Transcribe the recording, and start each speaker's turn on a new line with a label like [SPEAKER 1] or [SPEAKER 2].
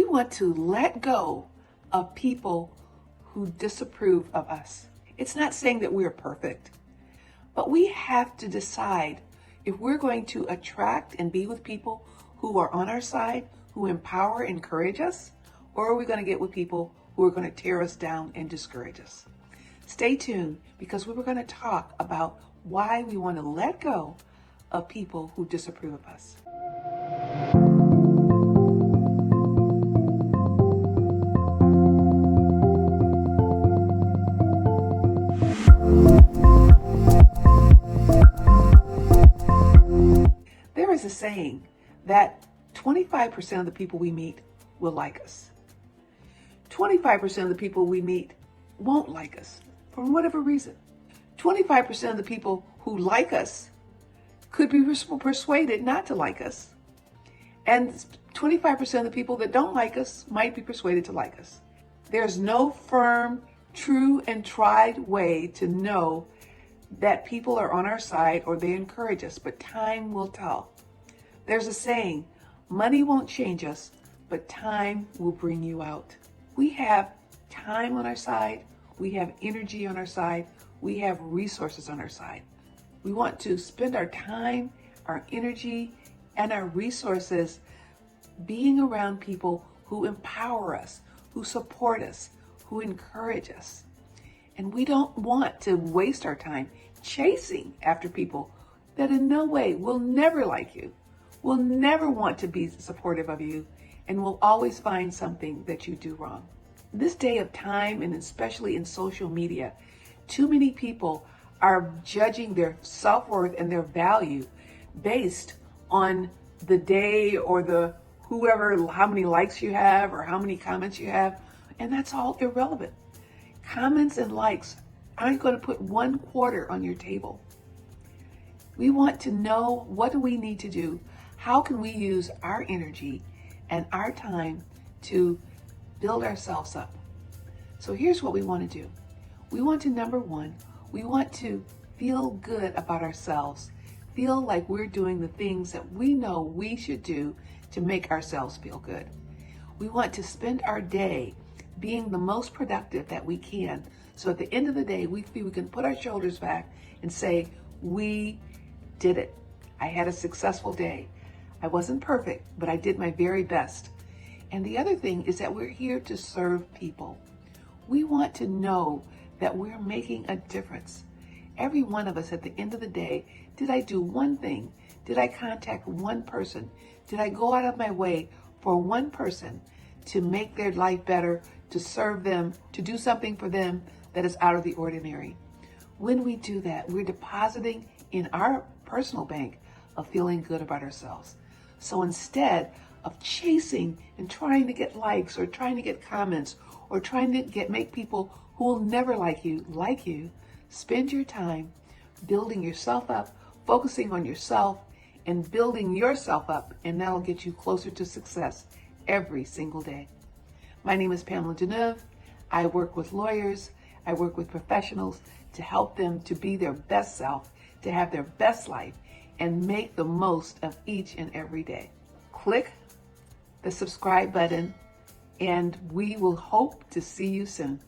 [SPEAKER 1] want to let go of people who disapprove of us. It's not saying that we're perfect, but we have to decide if we're going to attract and be with people who are on our side, who empower and encourage us, or are we going to get with people who are going to tear us down and discourage us? Stay tuned, because we're going to talk about why we want to let go of people who disapprove of us. There is a saying that 25% of the people we meet will like us. 25% of the people we meet won't like us for whatever reason. 25% of the people who like us could be persuaded not to like us. And 25% of the people that don't like us might be persuaded to like us. There's no firm, true, and tried way to know that people are on our side or they encourage us, but time will tell. There's a saying, money won't change us, but time will bring you out. We have time on our side, we have energy on our side, we have resources on our side. We want to spend our time, our energy, and our resources being around people who empower us, who support us, who encourage us. And we don't want to waste our time chasing after people that in no way will never like you, will never want to be supportive of you, and will always find something that you do wrong. This day of time, and especially in social media, too many people are judging their self-worth and their value based on the day or the whoever, how many likes you have or how many comments you have, and that's all irrelevant. Comments and likes aren't going to put 1/4 on your table. We want to know, what do we need to do? How can we use our energy and our time to build ourselves up? So here's what we want to do. We want to, number one, we want to feel good about ourselves, feel like we're doing the things that we know we should do to make ourselves feel good. We want to spend our day being the most productive that we can, so at the end of the day, we feel we can put our shoulders back and say, we did it. I had a successful day. I wasn't perfect, but I did my very best. And the other thing is that we're here to serve people. We want to know that we're making a difference. Every one of us at the end of the day, did I do one thing? Did I contact one person? Did I go out of my way for one person to make their life better, to serve them, to do something for them that is out of the ordinary? When we do that, we're depositing in our personal bank of feeling good about ourselves. So instead of chasing and trying to get likes or trying to get comments or trying to make people who will never like you, spend your time building yourself up, focusing on yourself and building yourself up, and that'll get you closer to success every single day. My name is Pamela. I work with lawyers, I work with professionals to help them to be their best self, to have their best life, and make the most of each and every day. Click the subscribe button, and we will hope to see you soon.